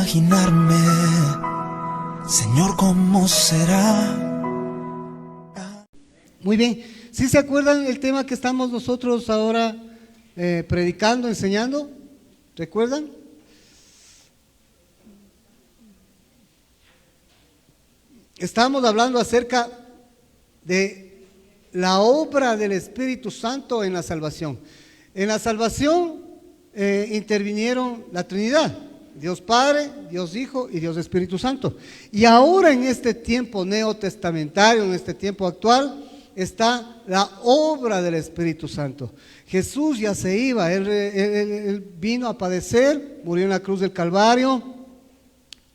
imaginarme, Señor, cómo será. Muy bien, ¿sí se acuerdan el tema que estamos nosotros ahora predicando, enseñando? ¿Recuerdan? Estamos hablando acerca de la obra del Espíritu Santo en la salvación. En la salvación intervinieron la Trinidad, Dios Padre, Dios Hijo y Dios Espíritu Santo. Y ahora en este tiempo neotestamentario, en este tiempo actual, está la obra del Espíritu Santo. Jesús ya se iba, él vino a padecer, murió en la cruz del Calvario,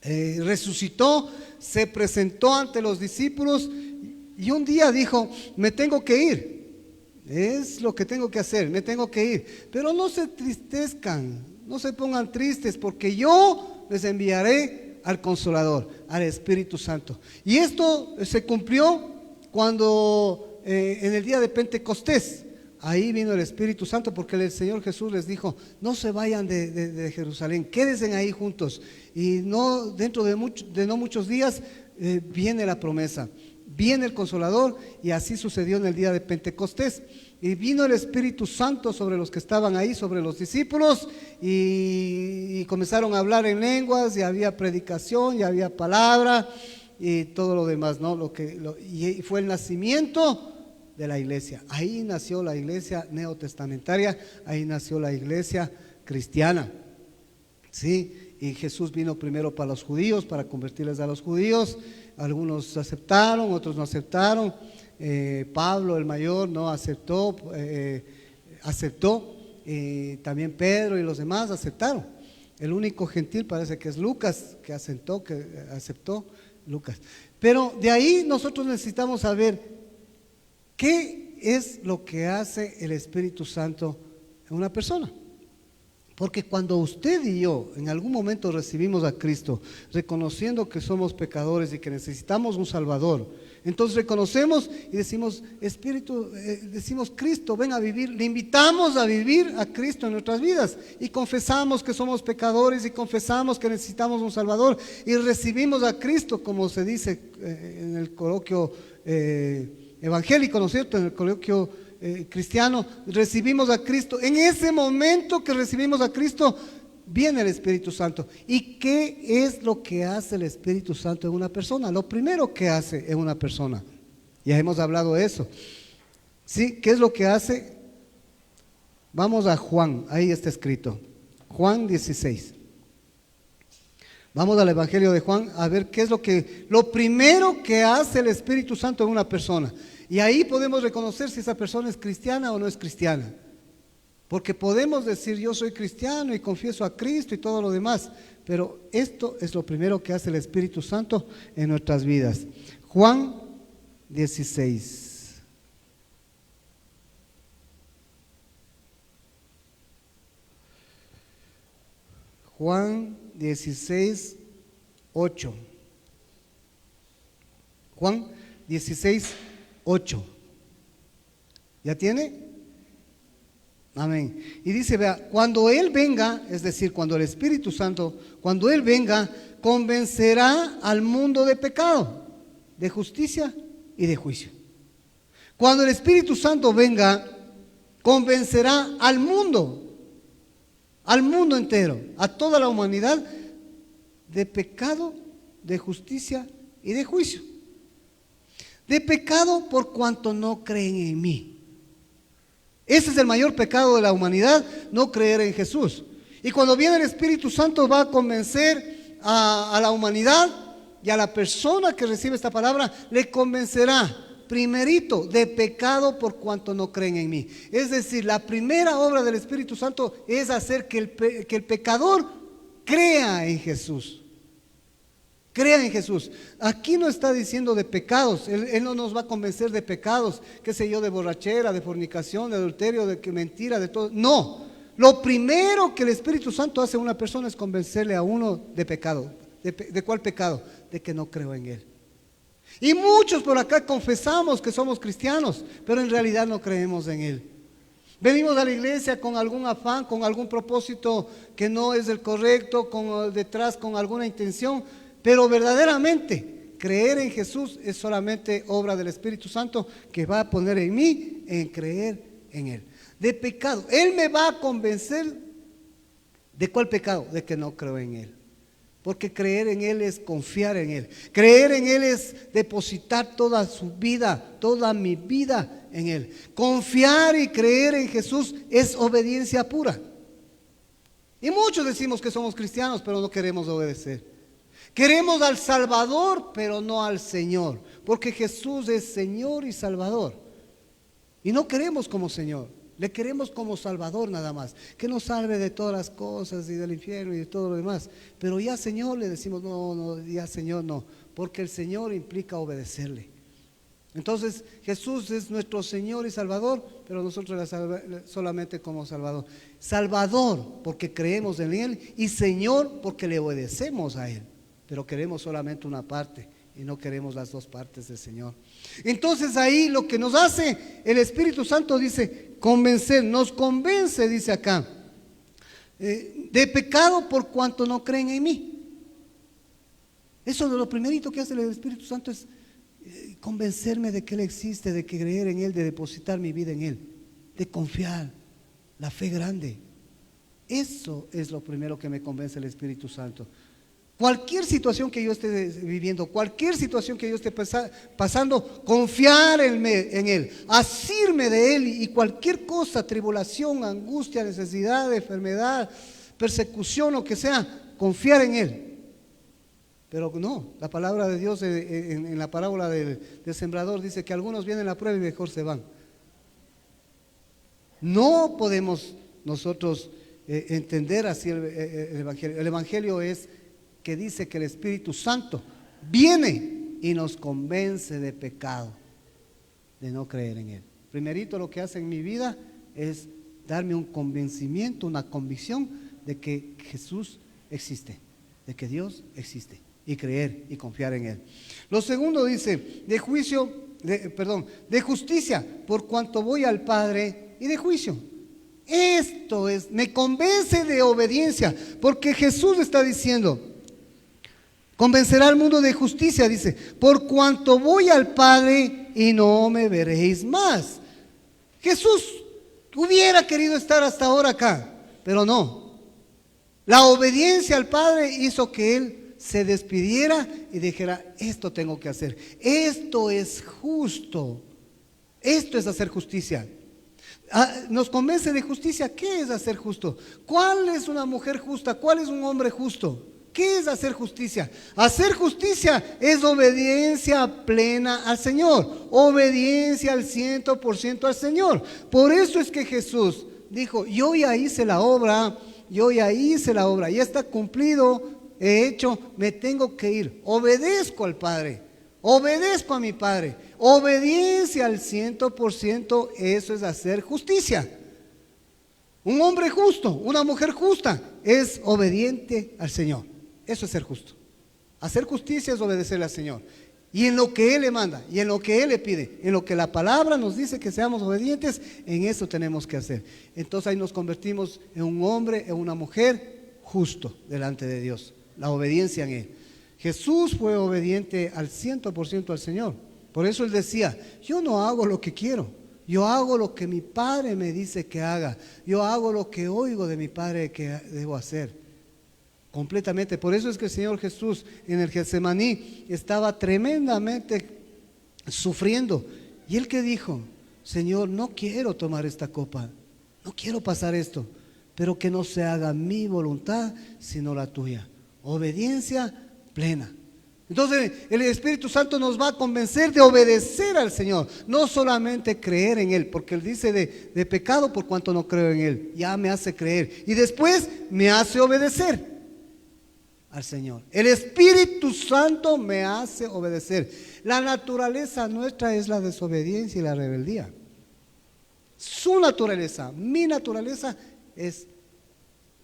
resucitó, se presentó ante los discípulos y un día dijo: me tengo que ir, es lo que tengo que hacer, me tengo que ir, pero no se entristezcan, no se pongan tristes, porque yo les enviaré al Consolador, al Espíritu Santo. Y esto se cumplió cuando en el día de Pentecostés, ahí vino el Espíritu Santo, porque el Señor Jesús les dijo: no se vayan de Jerusalén, quédense ahí juntos, y no dentro de no muchos días viene la promesa, viene el Consolador. Y así sucedió en el día de Pentecostés, y vino el Espíritu Santo sobre los que estaban ahí, sobre los discípulos, y comenzaron a hablar en lenguas, y había predicación, y había palabra y todo lo demás, ¿no? Y fue el nacimiento de la iglesia. Ahí nació la iglesia neotestamentaria, ahí nació la iglesia cristiana, ¿sí? Y Jesús vino primero para los judíos, para convertirles a los judíos. Algunos aceptaron, otros no aceptaron. Pablo el mayor no aceptó, también Pedro y los demás aceptaron. El único gentil parece que es Lucas, que aceptó Lucas. Pero de ahí nosotros necesitamos saber qué es lo que hace el Espíritu Santo en una persona. Porque cuando usted y yo en algún momento recibimos a Cristo, reconociendo que somos pecadores y que necesitamos un Salvador, entonces reconocemos y decimos: decimos, Cristo, ven a vivir. Le invitamos a vivir a Cristo en nuestras vidas, y confesamos que somos pecadores, y confesamos que necesitamos un Salvador, y recibimos a Cristo, como se dice en el coloquio evangélico, ¿no es cierto? En el coloquio cristiano, recibimos a Cristo. En ese momento que recibimos a Cristo, viene el Espíritu Santo. ¿Y qué es lo que hace el Espíritu Santo en una persona? Lo primero que hace en una persona, ya hemos hablado de eso, ¿sí? ¿Qué es lo que hace? Vamos a Juan, ahí está escrito, Juan 16. Vamos al Evangelio de Juan a ver qué es lo primero que hace el Espíritu Santo en una persona. Y ahí podemos reconocer si esa persona es cristiana o no es cristiana. Porque podemos decir: yo soy cristiano y confieso a Cristo y todo lo demás, pero esto es lo primero que hace el Espíritu Santo en nuestras vidas. Juan 16. Juan 16, 8. Juan 16, 8. ¿Ya tiene? Amén. Y dice, vea, cuando Él venga, es decir, cuando el Espíritu Santo, cuando Él venga, convencerá al mundo de pecado, de justicia y de juicio. Cuando el Espíritu Santo venga, convencerá al mundo entero, a toda la humanidad, de pecado, de justicia y de juicio. De pecado por cuanto no creen en mí. Ese es el mayor pecado de la humanidad, no creer en Jesús. Y cuando viene el Espíritu Santo, va a convencer a la humanidad, y a la persona que recibe esta palabra le convencerá primerito de pecado por cuanto no creen en mí. Es decir, la primera obra del Espíritu Santo es hacer que el pecador crea en Jesús. Crea en Jesús. Aquí no está diciendo de pecados. Él no nos va a convencer de pecados, qué sé yo, de borrachera, de fornicación, de adulterio, de mentira, de todo. No. Lo primero que el Espíritu Santo hace a una persona es convencerle a uno de pecado. ¿De cuál pecado? De que no creo en Él. Y muchos por acá confesamos que somos cristianos, pero en realidad no creemos en Él. Venimos a la iglesia con algún afán, con algún propósito que no es el correcto, detrás con alguna intención, pero verdaderamente creer en Jesús es solamente obra del Espíritu Santo que va a poner en mí en creer en Él. De pecado, Él me va a convencer. ¿De cuál pecado? De que no creo en Él. Porque creer en Él es confiar en Él. Creer en Él es depositar toda su vida, toda mi vida en Él. Confiar y creer en Jesús es obediencia pura. Y muchos decimos que somos cristianos, pero no queremos obedecer. Queremos al Salvador, pero no al Señor. Porque Jesús es Señor y Salvador. Y no queremos como Señor. Le queremos como Salvador nada más, que nos salve de todas las cosas y del infierno y de todo lo demás. Pero ya Señor le decimos, no, ya Señor no, porque el Señor implica obedecerle. Entonces Jesús es nuestro Señor y Salvador, pero nosotros solamente como Salvador. Salvador porque creemos en Él y Señor porque le obedecemos a Él, pero queremos solamente una parte y no queremos las dos partes del Señor. Entonces ahí lo que nos hace el Espíritu Santo dice convencer, nos convence, dice acá, de pecado por cuanto no creen en mí. Eso es lo primerito que hace el Espíritu Santo, es convencerme de que Él existe, de que creer en Él, de depositar mi vida en Él, de confiar, la fe grande. Eso es lo primero que me convence el Espíritu Santo. Cualquier situación que yo esté viviendo, cualquier situación que yo esté pasando, confiar en Él, asirme de Él y cualquier cosa, tribulación, angustia, necesidad, enfermedad, persecución, lo que sea, confiar en Él. Pero no, la palabra de Dios en la parábola del sembrador dice que algunos vienen a la prueba y mejor se van. No podemos nosotros entender así el Evangelio. El Evangelio es que dice que el Espíritu Santo viene y nos convence de pecado, de no creer en Él. Primerito lo que hace en mi vida es darme un convencimiento, una convicción de que Jesús existe, de que Dios existe, y creer y confiar en Él. Lo segundo dice, de justicia, por cuanto voy al Padre, y de juicio. Esto es, me convence de obediencia, porque Jesús está diciendo, convencerá al mundo de justicia, dice, por cuanto voy al Padre y no me veréis más. Jesús hubiera querido estar hasta ahora acá, pero no. La obediencia al Padre hizo que Él se despidiera y dijera, esto tengo que hacer, esto es justo, esto es hacer justicia. Nos convence de justicia. ¿Qué es hacer justo? ¿Cuál es una mujer justa? ¿Cuál es un hombre justo? ¿Qué es hacer justicia? Hacer justicia es obediencia plena al Señor, obediencia al 100% al Señor. Por eso es que Jesús dijo, yo ya hice la obra, ya está cumplido, he hecho, me tengo que ir. Obedezco al Padre, obedezco a mi Padre. Obediencia al 100%, eso es hacer justicia. Un hombre justo, una mujer justa, es obediente al Señor. Eso es ser justo. Hacer justicia es obedecerle al Señor. Y en lo que Él le manda, y en lo que Él le pide, en lo que la palabra nos dice que seamos obedientes, en eso tenemos que hacer. Entonces ahí nos convertimos en un hombre, en una mujer justo delante de Dios. La obediencia en Él. Jesús fue obediente al 100% al Señor. Por eso Él decía, yo no hago lo que quiero, yo hago lo que mi Padre me dice que haga, yo hago lo que oigo de mi Padre que debo hacer. Completamente. Por eso es que el Señor Jesús en el Getsemaní estaba tremendamente sufriendo. ¿Y Él qué dijo? Señor, no quiero tomar esta copa, no quiero pasar esto, pero que no se haga mi voluntad sino la tuya. Obediencia plena. Entonces el Espíritu Santo nos va a convencer de obedecer al Señor, no solamente creer en Él, porque Él dice de pecado por cuanto no creo en Él, ya me hace creer y después me hace obedecer al Señor. El Espíritu Santo me hace obedecer. La naturaleza nuestra es la desobediencia y la rebeldía. Su naturaleza, mi naturaleza es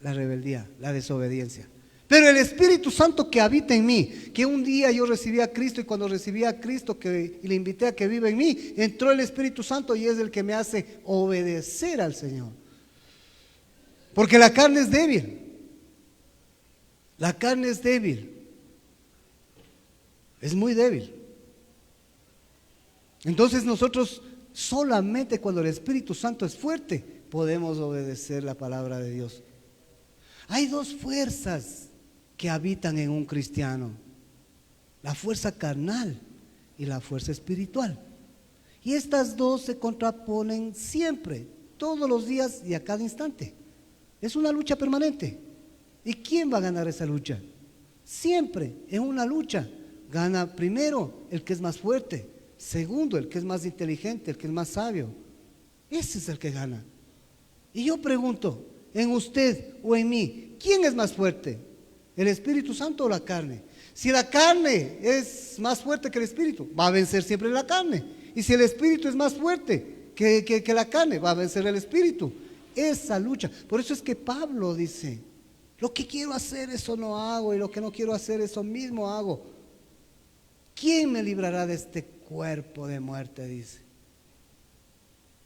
la rebeldía, la desobediencia. Pero el Espíritu Santo que habita en mí, que un día yo recibí a Cristo y cuando recibí a Cristo y le invité a que viva en mí, entró el Espíritu Santo y es el que me hace obedecer al Señor. Porque la carne es débil. La carne es débil. Es muy débil. Entonces nosotros solamente cuando el Espíritu Santo es fuerte podemos obedecer la palabra de Dios. Hay dos fuerzas que habitan en un cristiano: la fuerza carnal y la fuerza espiritual. Y estas dos se contraponen siempre, todos los días y a cada instante. Es una lucha permanente. ¿Y quién va a ganar esa lucha? Siempre en una lucha gana primero el que es más fuerte, segundo el que es más inteligente, el que es más sabio. Ese es el que gana. Y yo pregunto, en usted o en mí, ¿quién es más fuerte? ¿El Espíritu Santo o la carne? Si la carne es más fuerte que el Espíritu, va a vencer siempre la carne. Y si el Espíritu es más fuerte que la carne, va a vencer el Espíritu. Esa lucha. Por eso es que Pablo dice: lo que quiero hacer, eso no hago, y lo que no quiero hacer, eso mismo hago. ¿Quién me librará de este cuerpo de muerte? Dice.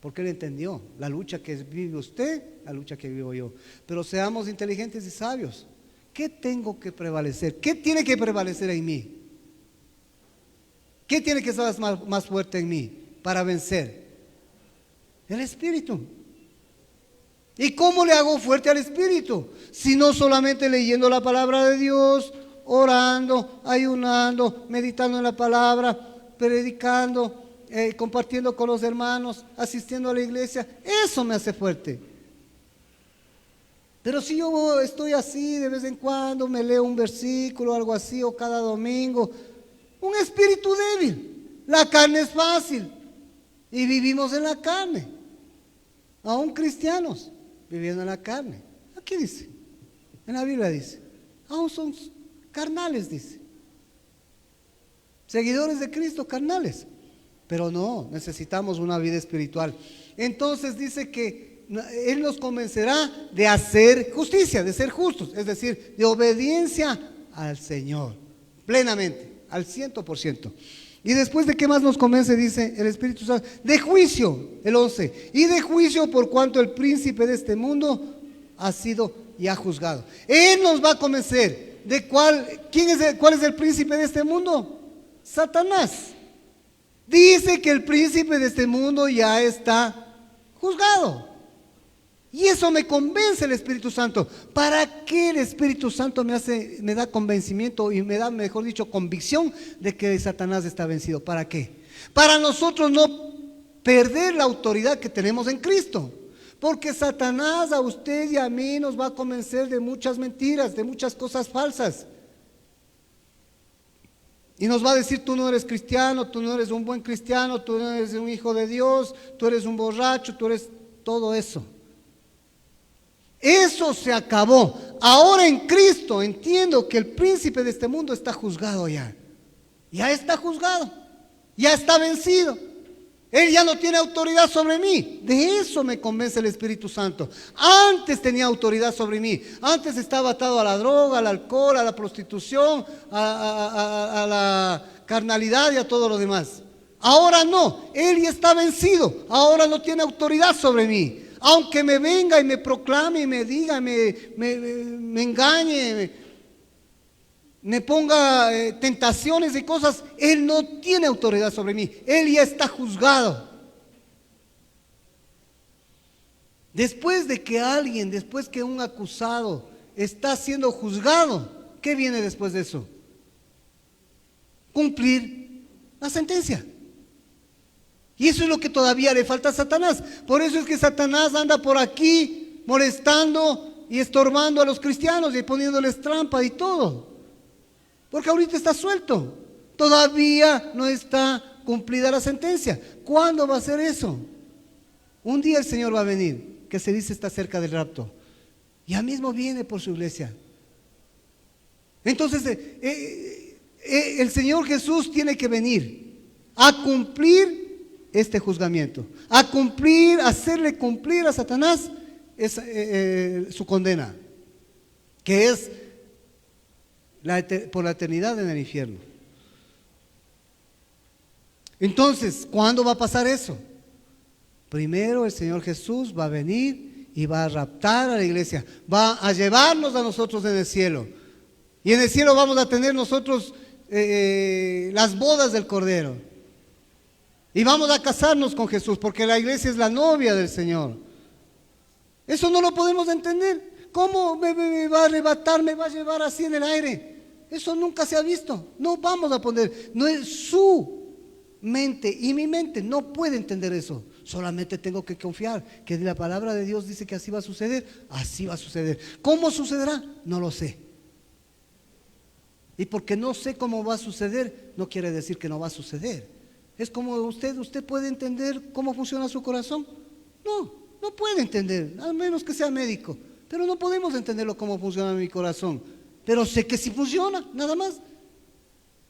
Porque él entendió la lucha que vive usted, la lucha que vivo yo. Pero seamos inteligentes y sabios. ¿Qué tengo que prevalecer? ¿Qué tiene que prevalecer en mí? ¿Qué tiene que ser más fuerte en mí para vencer? El Espíritu. ¿Y cómo le hago fuerte al Espíritu? Si no solamente leyendo la palabra de Dios, orando, ayunando, meditando en la palabra, predicando, compartiendo con los hermanos, asistiendo a la iglesia. Eso me hace fuerte. Pero si yo estoy así de vez en cuando, me leo un versículo, algo así, o cada domingo, un espíritu débil. La carne es fácil y vivimos en la carne. Aún cristianos viviendo en la carne. Aquí dice, en la Biblia dice, aún son carnales, dice. Seguidores de Cristo, carnales. Pero no, necesitamos una vida espiritual. Entonces dice que Él nos convencerá de hacer justicia, de ser justos, es decir, de obediencia al Señor, plenamente, al 100%. Y después de qué más nos convence, dice el Espíritu Santo, de juicio, el 11, y de juicio por cuanto el príncipe de este mundo ha sido ya juzgado. Él nos va a convencer de cuál es el príncipe de este mundo. Satanás. Dice que el príncipe de este mundo ya está juzgado. Y eso me convence el Espíritu Santo. ¿Para qué el Espíritu Santo me da convencimiento y me da, mejor dicho, convicción de que Satanás está vencido? ¿Para qué? Para nosotros no perder la autoridad que tenemos en Cristo. Porque Satanás a usted y a mí nos va a convencer de muchas mentiras, de muchas cosas falsas. Y nos va a decir: tú no eres cristiano, tú no eres un buen cristiano, tú no eres un hijo de Dios, tú eres un borracho, tú eres todo eso. Eso se acabó. Ahora en Cristo entiendo que el príncipe de este mundo está juzgado ya. Ya está juzgado. Ya está vencido. Él ya no tiene autoridad sobre mí. De eso me convence el Espíritu Santo. Antes tenía autoridad sobre mí. Antes estaba atado a la droga, al alcohol, a la prostitución, a la carnalidad y a todo lo demás. Ahora no. Él ya está vencido. Ahora no tiene autoridad sobre mí. Aunque me venga y me proclame y me diga, me engañe, me ponga tentaciones y cosas, Él no tiene autoridad sobre mí. Él ya está juzgado. Después que un acusado está siendo juzgado, ¿qué viene después de eso? Cumplir la sentencia. Y eso es lo que todavía le falta a Satanás. Por eso es que Satanás anda por aquí molestando y estorbando a los cristianos y poniéndoles trampa y todo. Porque ahorita está suelto. Todavía no está cumplida la sentencia. ¿Cuándo va a ser eso? Un día el Señor va a venir, que se dice está cerca del rapto. Ya mismo viene por su iglesia. Entonces el Señor Jesús tiene que venir a cumplir este juzgamiento, a hacerle cumplir a Satanás su condena, que es por la eternidad en el infierno. Entonces, ¿cuándo va a pasar eso? Primero el Señor Jesús va a venir y va a raptar a la iglesia, va a llevarnos a nosotros en el cielo. Y en el cielo vamos a tener nosotros las bodas del Cordero. Y vamos a casarnos con Jesús, porque la iglesia es la novia del Señor. Eso no lo podemos entender. ¿Cómo me va a arrebatar, me va a llevar así en el aire? Eso nunca se ha visto. No vamos a poner, no es su mente y mi mente no puede entender eso. Solamente tengo que confiar que la palabra de Dios dice que así va a suceder. Así va a suceder. ¿Cómo sucederá? No lo sé. Y porque no sé cómo va a suceder, no quiere decir que no va a suceder. Es como usted puede entender cómo funciona su corazón. No puede entender, a menos que sea médico. Pero no podemos entenderlo cómo funciona mi corazón. Pero sé que sí funciona, nada más.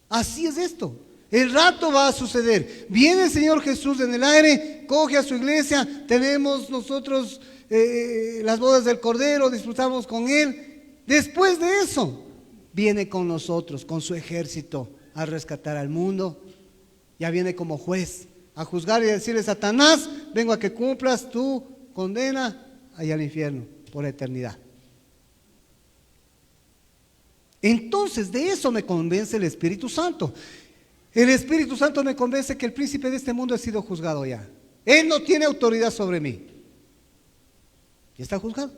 Así es esto. El rato va a suceder. Viene el Señor Jesús en el aire, coge a su iglesia, tenemos nosotros las bodas del Cordero, disfrutamos con Él. Después de eso, viene con nosotros, con su ejército, a rescatar al mundo. Ya viene como juez, a juzgar y a decirle: Satanás, vengo a que cumplas tu condena allá al infierno por eternidad. Entonces, de eso me convence el Espíritu Santo. El Espíritu Santo me convence que el príncipe de este mundo ha sido juzgado ya. Él no tiene autoridad sobre mí. Y está juzgado.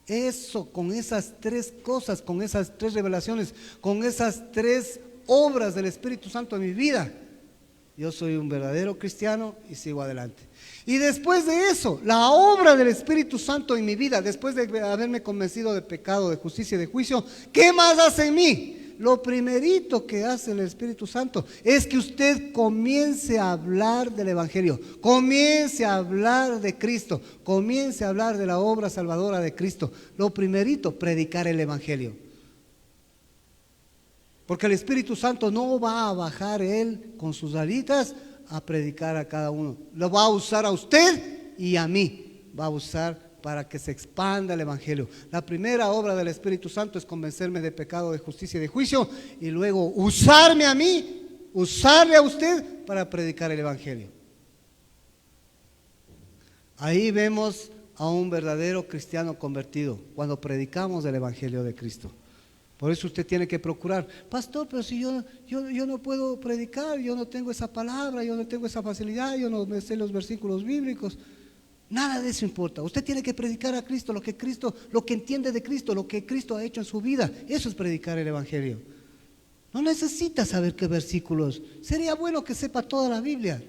Eso, con esas tres cosas, con esas tres revelaciones, con esas tres obras del Espíritu Santo en mi vida, yo soy un verdadero cristiano y sigo adelante. Y después de eso, la obra del Espíritu Santo en mi vida, después de haberme convencido de pecado, de justicia y de juicio, ¿qué más hace en mí? Lo primerito que hace el Espíritu Santo es que usted comience a hablar del Evangelio, comience a hablar de Cristo, comience a hablar de la obra salvadora de Cristo. Lo primerito, predicar el Evangelio. Porque el Espíritu Santo no va a bajar Él con sus alitas a predicar a cada uno. Lo va a usar a usted y a mí. Va a usar para que se expanda el Evangelio. La primera obra del Espíritu Santo es convencerme de pecado, de justicia y de juicio, y luego usarme a mí, usarle a usted para predicar el Evangelio. Ahí vemos a un verdadero cristiano convertido, cuando predicamos el Evangelio de Cristo. Por eso usted tiene que procurar: pastor, pero si yo no puedo predicar, yo no tengo esa palabra, yo no tengo esa facilidad, yo no me sé los versículos bíblicos. Nada de eso importa. Usted tiene que predicar a Cristo, lo que entiende de Cristo, lo que Cristo ha hecho en su vida. Eso es predicar el Evangelio. No necesita saber qué versículos. Sería bueno que sepa toda la Biblia.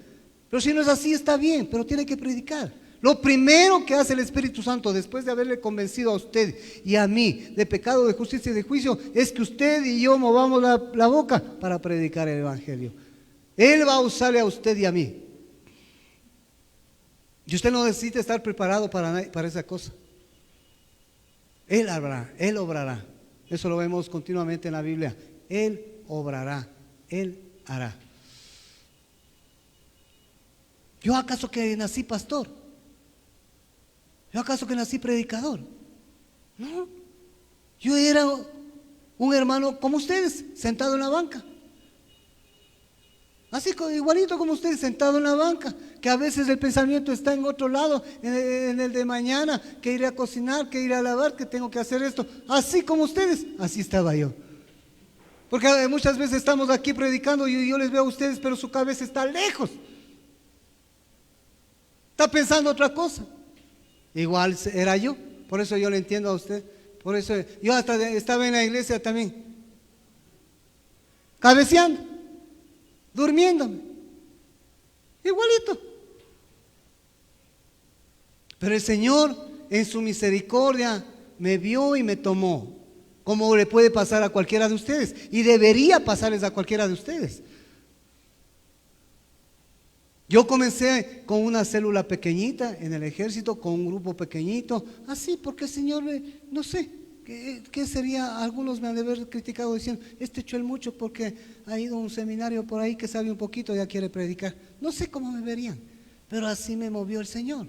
Pero si no es así, está bien, pero tiene que predicar. Lo primero que hace el Espíritu Santo, después de haberle convencido a usted y a mí de pecado, de justicia y de juicio, es que usted y yo movamos la boca para predicar el Evangelio. Él va a usarle a usted y a mí. Y usted no necesita estar preparado para esa cosa. Él hará, Él obrará. Eso lo vemos continuamente en la Biblia. Él obrará, Él hará. ¿Yo acaso que nací pastor? ¿Yo acaso que nací predicador? No. Yo era un hermano como ustedes, sentado en la banca. Así igualito como ustedes, sentado en la banca, que a veces el pensamiento está en otro lado, en el de mañana, que iré a cocinar, que iré a lavar, que tengo que hacer esto. Así como ustedes, así estaba yo. Porque muchas veces estamos aquí predicando y yo les veo a ustedes, pero su cabeza está lejos. Está pensando otra cosa. Igual era yo, por eso yo le entiendo a usted. Por eso yo hasta estaba en la iglesia también, cabeceando, durmiéndome, igualito. Pero el Señor en su misericordia me vio y me tomó, como le puede pasar a cualquiera de ustedes, y debería pasarles a cualquiera de ustedes. Yo comencé con una célula pequeñita en el ejército, con un grupo pequeñito, así porque el Señor, no sé, ¿qué sería? Algunos me han de haber criticado diciendo: este echó el mucho porque ha ido a un seminario por ahí que sabe un poquito y ya quiere predicar. No sé cómo me verían, pero así me movió el Señor.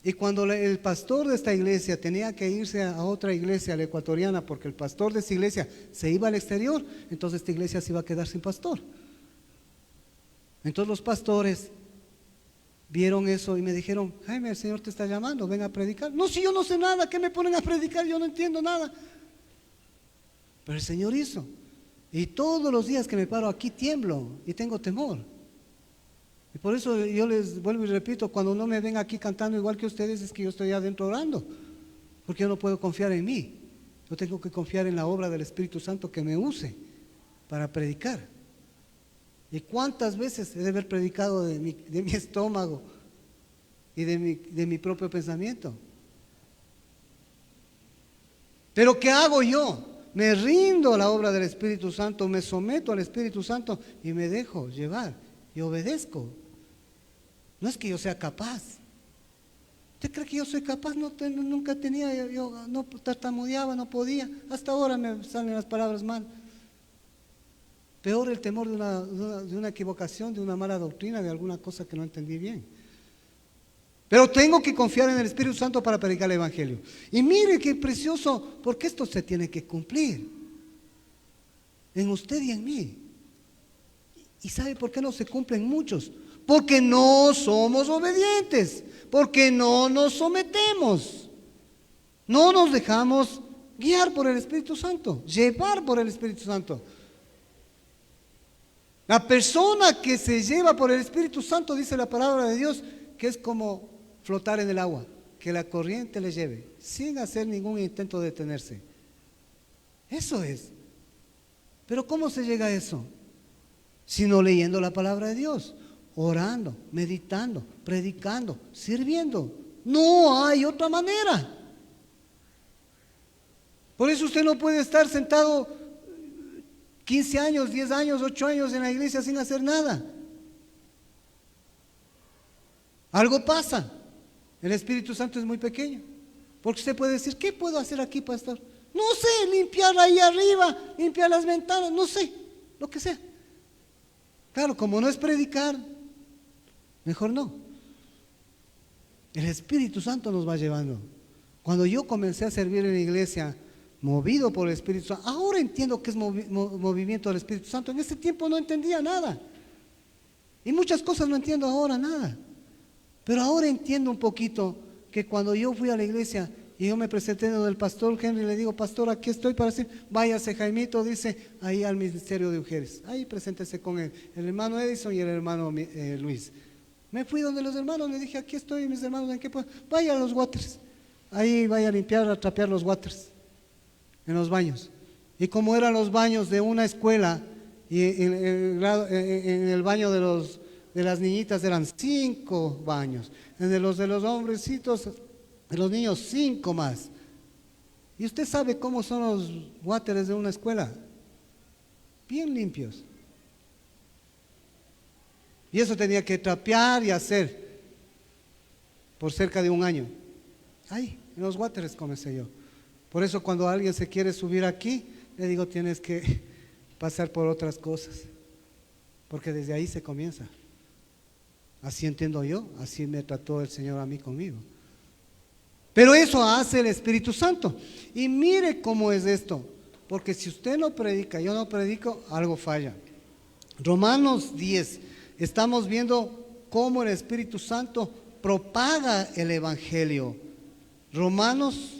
Y cuando el pastor de esta iglesia tenía que irse a otra iglesia, a la ecuatoriana, porque el pastor de esta iglesia se iba al exterior, entonces esta iglesia se iba a quedar sin pastor. Entonces los pastores vieron eso y me dijeron: Jaime, el Señor te está llamando, ven a predicar. No, si yo no sé nada, ¿qué me ponen a predicar? Yo no entiendo nada. Pero el Señor hizo. Y todos los días que me paro aquí tiemblo y tengo temor. Y por eso yo les vuelvo y repito, cuando no me ven aquí cantando igual que ustedes, es que yo estoy adentro orando, porque yo no puedo confiar en mí. Yo tengo que confiar en la obra del Espíritu Santo que me use para predicar. ¿Y cuántas veces he de haber predicado de mi estómago y de mi propio pensamiento? Pero ¿qué hago yo? Me rindo a la obra del Espíritu Santo, me someto al Espíritu Santo y me dejo llevar y obedezco. No es que yo sea capaz. ¿Usted cree que yo soy capaz? No, nunca tenía, yo no tartamudeaba, no podía. Hasta ahora me salen las palabras mal. Peor el temor de una equivocación, de una mala doctrina, de alguna cosa que no entendí bien. Pero tengo que confiar en el Espíritu Santo para predicar el Evangelio. Y mire qué precioso, porque esto se tiene que cumplir en usted y en mí. ¿Y sabe por qué no se cumplen muchos? Porque no somos obedientes, porque no nos sometemos, no nos dejamos guiar por el Espíritu Santo, llevar por el Espíritu Santo. La persona que se lleva por el Espíritu Santo, dice la palabra de Dios, que es como flotar en el agua, que la corriente le lleve, sin hacer ningún intento de detenerse. Eso es. Pero ¿cómo se llega a eso? Sino leyendo la palabra de Dios, orando, meditando, predicando, sirviendo. No hay otra manera. Por eso usted no puede estar sentado 15 años, 10 años, 8 años en la iglesia sin hacer nada. Algo pasa. El Espíritu Santo es muy pequeño. Porque usted puede decir: ¿qué puedo hacer aquí, pastor? No sé, limpiar ahí arriba, limpiar las ventanas, no sé, lo que sea. Claro, como no es predicar, mejor no. El Espíritu Santo nos va llevando. Cuando yo comencé a servir en la iglesia, movido por el Espíritu Santo, ahora entiendo que es movimiento del Espíritu Santo. En ese tiempo no entendía nada. Y muchas cosas no entiendo ahora, nada. Pero ahora entiendo un poquito que cuando yo fui a la iglesia y yo me presenté en el pastor Henry, le digo: pastor, aquí estoy para decir, váyase Jaimito, dice, ahí al ministerio de mujeres. Ahí preséntese con el hermano Edison y el hermano Luis. Me fui donde los hermanos, le dije: aquí estoy, mis hermanos, ¿en qué puedo? Vaya a los waters. Ahí vaya a limpiar, a trapear los waters en los baños. Y como eran los baños de una escuela, y en el baño de las niñitas eran 5 baños, en los de los hombrecitos, de los niños 5 más. Y usted sabe cómo son los waters de una escuela, bien limpios. Y eso tenía que trapear y hacer por cerca de un año. Ahí, en los waters comencé yo. Por eso cuando alguien se quiere subir aquí, le digo: tienes que pasar por otras cosas, porque desde ahí se comienza. Así entiendo yo, así me trató el Señor a mí conmigo. Pero eso hace el Espíritu Santo. Y mire cómo es esto, porque si usted no predica, yo no predico, algo falla. Romanos 10, estamos viendo cómo el Espíritu Santo propaga el Evangelio. Romanos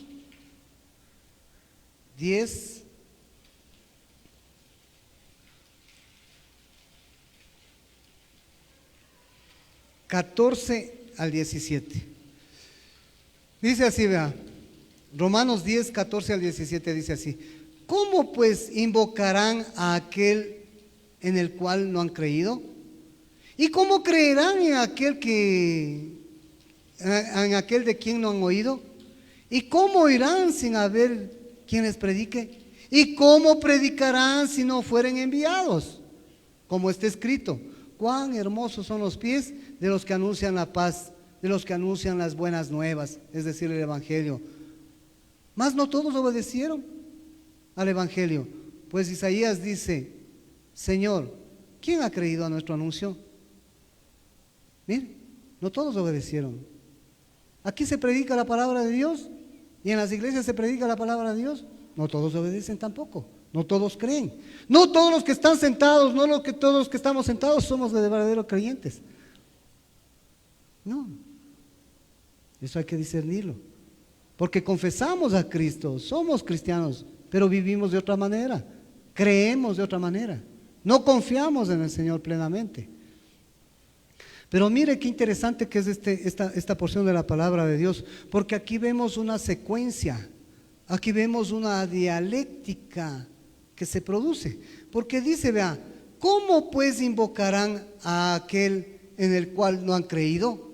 10, (14 al 17). Dice así, vea, Romanos 10, 14 al 17 dice así: ¿cómo pues invocarán a aquel en el cual no han creído? ¿Y cómo creerán en aquel de quien no han oído? ¿Y cómo irán sin haber quien les predique? ¿Y cómo predicarán si no fueren enviados? Como está escrito: cuán hermosos son los pies de los que anuncian la paz, de los que anuncian las buenas nuevas, es decir, el Evangelio. Mas no todos obedecieron al Evangelio, pues Isaías dice: Señor, ¿quién ha creído a nuestro anuncio? Miren, no todos obedecieron. Aquí se predica la palabra de Dios y en las iglesias se predica la palabra de Dios. No todos obedecen tampoco, no todos creen. No todos los que están sentados, todos los que estamos sentados somos de verdaderos creyentes. No, eso hay que discernirlo. Porque confesamos a Cristo, somos cristianos, pero vivimos de otra manera, creemos de otra manera, no confiamos en el Señor plenamente. Pero mire qué interesante que es esta porción de la palabra de Dios, porque aquí vemos una secuencia, aquí vemos una dialéctica que se produce, porque dice, vea, ¿cómo pues invocarán a aquel en el cual no han creído?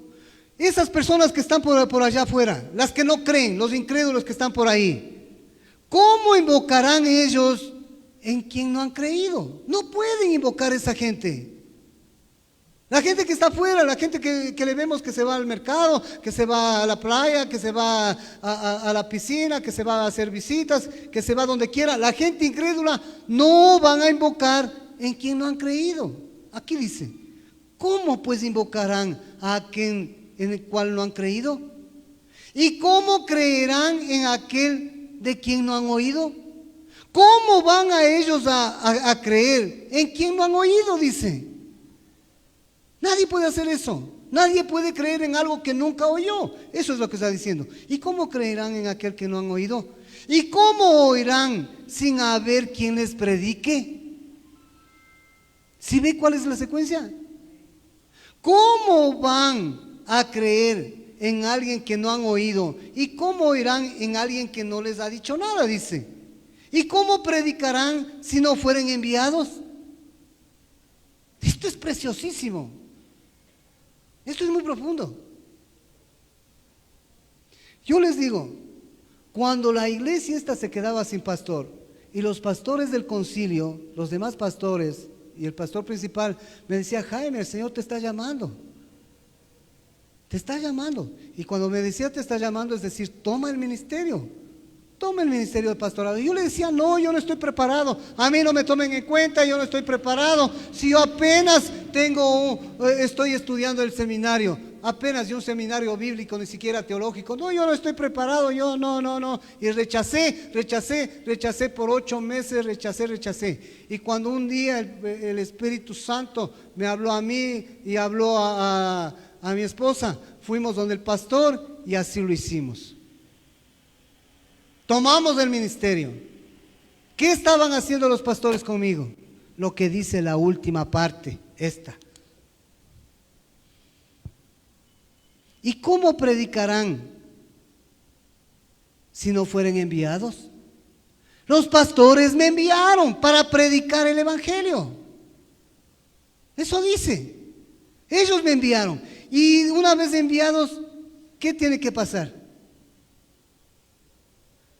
Esas personas que están por allá afuera, las que no creen, los incrédulos que están por ahí, ¿cómo invocarán ellos en quien no han creído? No pueden invocar a esa gente. La gente que está afuera, la gente que le vemos que se va al mercado, que se va a la playa, que se va a la piscina, que se va a hacer visitas, que se va donde quiera, la gente incrédula no van a invocar en quien no han creído. Aquí dice, ¿cómo pues invocarán a quien en el cual no han creído? ¿Y cómo creerán en aquel de quien no han oído? ¿Cómo van a ellos a creer en quien no han oído? Dice. Nadie puede hacer eso. Nadie puede creer en algo que nunca oyó. Eso es lo que está diciendo. ¿Y cómo creerán en aquel que no han oído? ¿Y cómo oirán sin haber quien les predique? ¿Sí ve cuál es la secuencia? ¿Cómo van a creer en alguien que no han oído? ¿Y cómo oirán en alguien que no les ha dicho nada? Dice. ¿Y cómo predicarán si no fueren enviados? Esto es preciosísimo. Esto es muy profundo. Yo les digo, cuando la iglesia esta se quedaba sin pastor y los pastores del concilio, los demás pastores y el pastor principal me decía, Jaime, el Señor te está llamando. Te está llamando. Y cuando me decía te está llamando, es decir, toma el ministerio. Toma el ministerio de pastorado. Y yo le decía, no, yo no estoy preparado. A mí no me tomen en cuenta, yo no estoy preparado. Si yo apenas estoy estudiando el seminario, apenas un seminario bíblico, ni siquiera teológico. No, yo no estoy preparado, yo no. Y rechacé por 8 meses, rechacé. Y cuando un día el Espíritu Santo me habló a mí y habló a mi esposa, fuimos donde el pastor y así lo hicimos. Tomamos el ministerio. ¿Qué estaban haciendo los pastores conmigo? Lo que dice la última parte, esta. ¿Y cómo predicarán si no fueren enviados? Los pastores me enviaron para predicar el evangelio. Eso dice. Ellos me enviaron. Y una vez enviados, ¿qué tiene que pasar?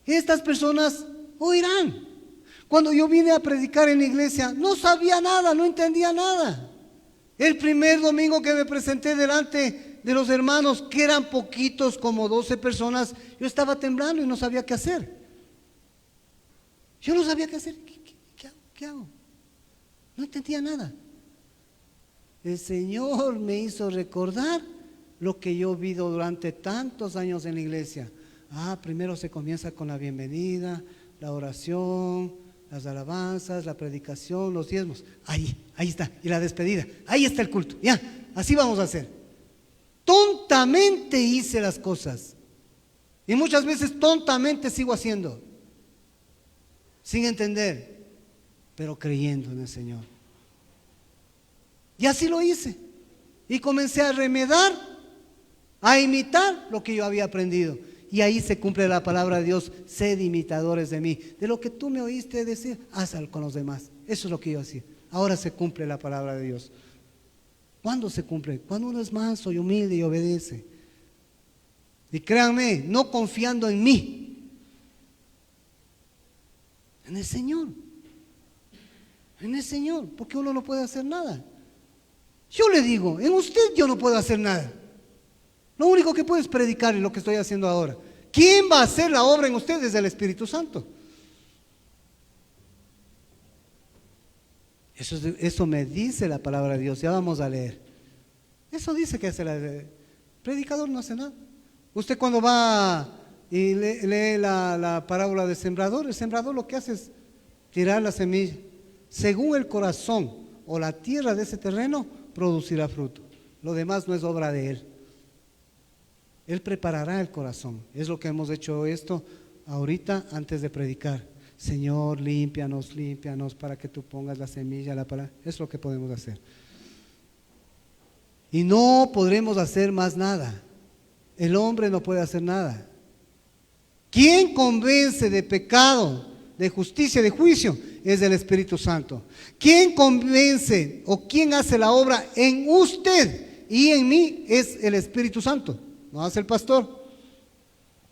Estas personas oirán. Cuando yo vine a predicar en la iglesia, no sabía nada, no entendía nada. El primer domingo que me presenté delante de los hermanos, que eran poquitos, como 12 personas, yo estaba temblando y no sabía qué hacer. Yo no sabía qué hacer. ¿Qué hago? No entendía nada. El Señor me hizo recordar lo que yo he vivido durante tantos años en la iglesia. Primero se comienza con la bienvenida, la oración, las alabanzas, la predicación, los diezmos. Ahí está. Y la despedida. Ahí está el culto. Ya, así vamos a hacer. Tontamente hice las cosas. Y muchas veces tontamente sigo haciendo. Sin entender, pero creyendo en el Señor. Y así lo hice. Y comencé a remedar, a imitar lo que yo había aprendido. Y ahí se cumple la palabra de Dios, sed imitadores de mí. De lo que tú me oíste decir, hazlo con los demás. Eso es lo que yo hacía. Ahora se cumple la palabra de Dios. ¿Cuándo se cumple? Cuando uno es manso y humilde y obedece. Y créanme, no confiando en mí, en el Señor. En el Señor, porque uno no puede hacer nada. Yo le digo, en usted yo no puedo hacer nada. Lo único que puedo es predicar y lo que estoy haciendo ahora. ¿Quién va a hacer la obra en usted? Es el Espíritu Santo. Eso me dice la palabra de Dios. Ya vamos a leer. Eso dice que hace el predicador, no hace nada. Usted cuando va y lee la parábola del sembrador, el sembrador lo que hace es tirar la semilla. Según el corazón o la tierra de ese terreno, producirá fruto. Lo demás no es obra de Él. Él preparará el corazón. Es lo que hemos hecho esto ahorita antes de predicar. Señor, límpianos para que tú pongas la semilla, la palabra. Es lo que podemos hacer. Y no podremos hacer más nada. El hombre no puede hacer nada. ¿Quién convence de pecado, de justicia, de juicio? Es el Espíritu Santo. ¿Quién convence o quién hace la obra en usted y en mí? Es el Espíritu Santo. No hace el pastor,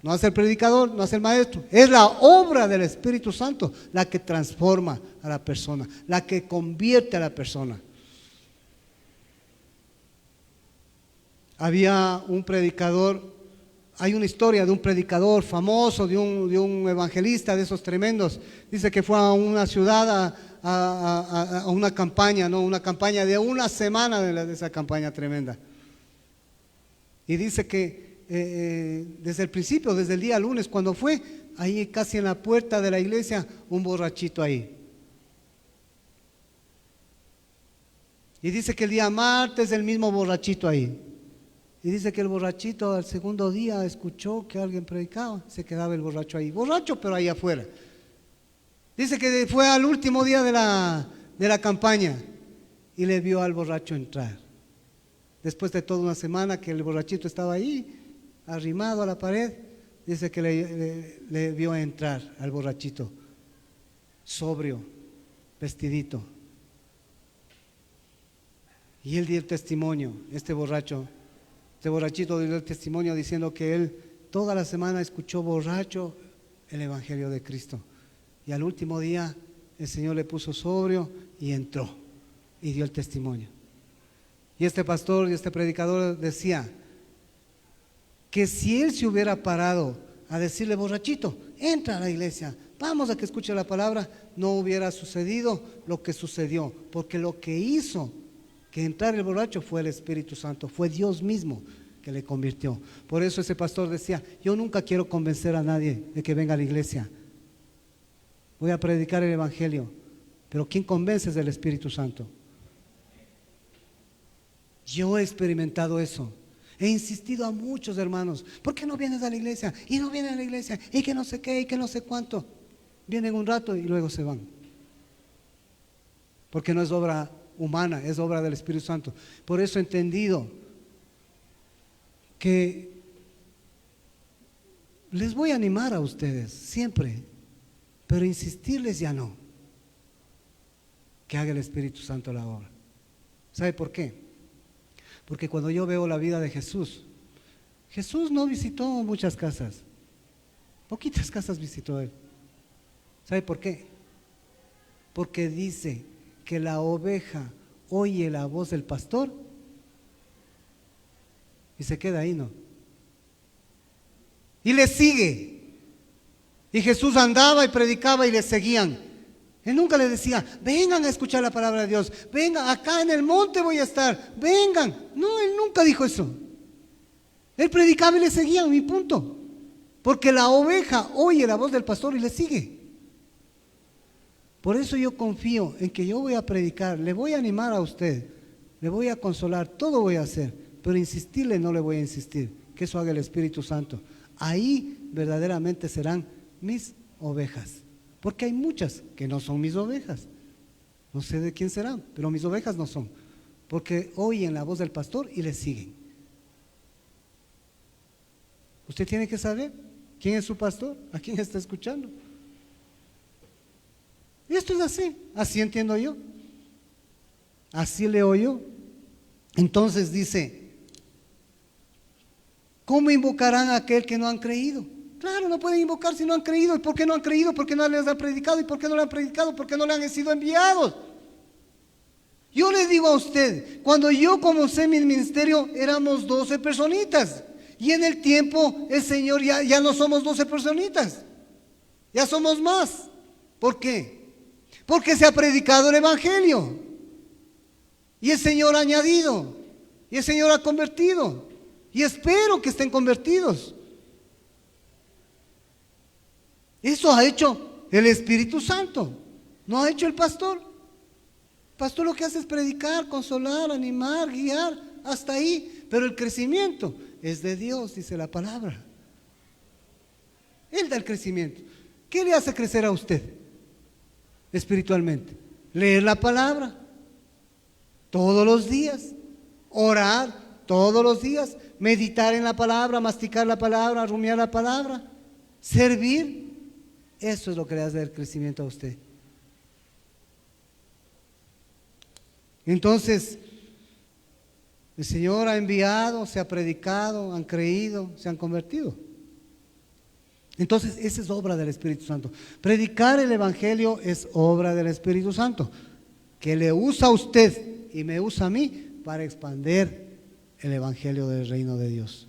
no hace el predicador, no hace el maestro. Es la obra del Espíritu Santo la que transforma a la persona, la que convierte a la persona. Había un predicador, hay una historia de un predicador famoso, de un evangelista de esos tremendos. Dice que fue a una ciudad a una campaña, ¿no? Una campaña de una semana de esa campaña tremenda. Y dice que desde el principio, desde el día lunes, cuando fue, ahí casi en la puerta de la iglesia, un borrachito ahí. Y dice que el día martes el mismo borrachito ahí. Y dice que el borrachito al segundo día escuchó que alguien predicaba, se quedaba el borracho ahí, borracho pero ahí afuera. Dice que fue al último día de la campaña y le vio al borracho entrar. Después de toda una semana que el borrachito estaba ahí, arrimado a la pared, dice que le vio entrar al borrachito, sobrio, vestidito. Y él dio el testimonio, este borrachito dio el testimonio diciendo que él toda la semana escuchó borracho el Evangelio de Cristo. Y al último día el Señor le puso sobrio y entró y dio el testimonio. Y este pastor y este predicador decía que si él se hubiera parado a decirle, borrachito, entra a la iglesia, vamos a que escuche la palabra, no hubiera sucedido lo que sucedió, porque lo que hizo que entrar el borracho fue el Espíritu Santo, fue Dios mismo que le convirtió. Por eso ese pastor decía, yo nunca quiero convencer a nadie de que venga a la iglesia, voy a predicar el Evangelio, pero ¿quién convence es el Espíritu Santo? Yo he experimentado eso. He insistido a muchos hermanos, ¿por qué no vienes a la iglesia? Y no vienen a la iglesia, y que no sé qué, y que no sé cuánto. Vienen un rato y luego se van. Porque no es obra humana, es obra del Espíritu Santo. Por eso he entendido que les voy a animar a ustedes siempre, pero insistirles ya no. Que haga el Espíritu Santo la obra. ¿Sabe por qué? Porque cuando yo veo la vida de Jesús, Jesús no visitó muchas casas, poquitas casas visitó él. ¿Sabe por qué? Porque dice que la oveja oye la voz del pastor y se queda ahí, ¿no? Y le sigue. Y Jesús andaba y predicaba y le seguían. Él nunca le decía, vengan a escuchar la palabra de Dios, vengan, acá en el monte voy a estar, vengan. No, él nunca dijo eso. Él predicaba y le seguían, mi punto. Porque la oveja oye la voz del pastor y le sigue. Por eso yo confío en que yo voy a predicar, le voy a animar a usted, le voy a consolar, todo voy a hacer, pero insistirle no le voy a insistir, que eso haga el Espíritu Santo. Ahí verdaderamente serán mis ovejas. Porque hay muchas que no son mis ovejas. No sé de quién serán, pero mis ovejas no son. Porque oyen la voz del pastor y le siguen. Usted tiene que saber quién es su pastor, a quién está escuchando. Y esto es así entiendo yo. Así leo yo. Entonces dice, ¿cómo invocarán a aquel que no han creído? Claro, no pueden invocar si no han creído. ¿Y por qué no han creído? ¿Por qué no les han predicado? ¿Y por qué no le han predicado? ¿Por qué no le han sido enviados? Yo le digo a usted, cuando yo comencé mi ministerio éramos 12 personitas. Y en el tiempo el Señor ya no somos 12 personitas. Ya somos más. ¿Por qué? Porque se ha predicado el Evangelio. Y el Señor ha añadido. Y el Señor ha convertido. Y espero que estén convertidos. Eso ha hecho el Espíritu Santo, no ha hecho el pastor. El pastor lo que hace es predicar, consolar, animar, guiar, hasta ahí. Pero el crecimiento es de Dios, dice la palabra. Él da el crecimiento. ¿Qué le hace crecer a usted espiritualmente? Leer la palabra todos los días, orar todos los días, meditar en la palabra, masticar la palabra, rumiar la palabra, servir. Eso es lo que le hace el crecimiento a usted. Entonces, el Señor ha enviado, se ha predicado, han creído, se han convertido. Entonces, esa es obra del Espíritu Santo. Predicar el Evangelio es obra del Espíritu Santo, que le usa a usted y me usa a mí para expandir el Evangelio del reino de Dios.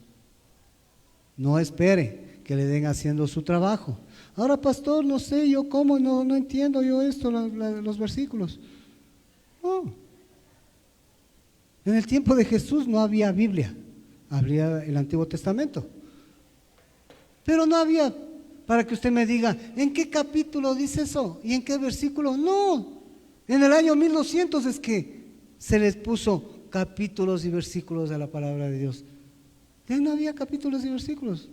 No espere que le den haciendo su trabajo. Ahora, pastor, no sé yo cómo, no entiendo yo esto, los versículos. No. En el tiempo de Jesús no había Biblia, había el Antiguo Testamento. Pero no había para que usted me diga, ¿en qué capítulo dice eso? ¿Y en qué versículo? No. En el año 1200 es que se les puso capítulos y versículos de la palabra de Dios. Ya no había capítulos y versículos.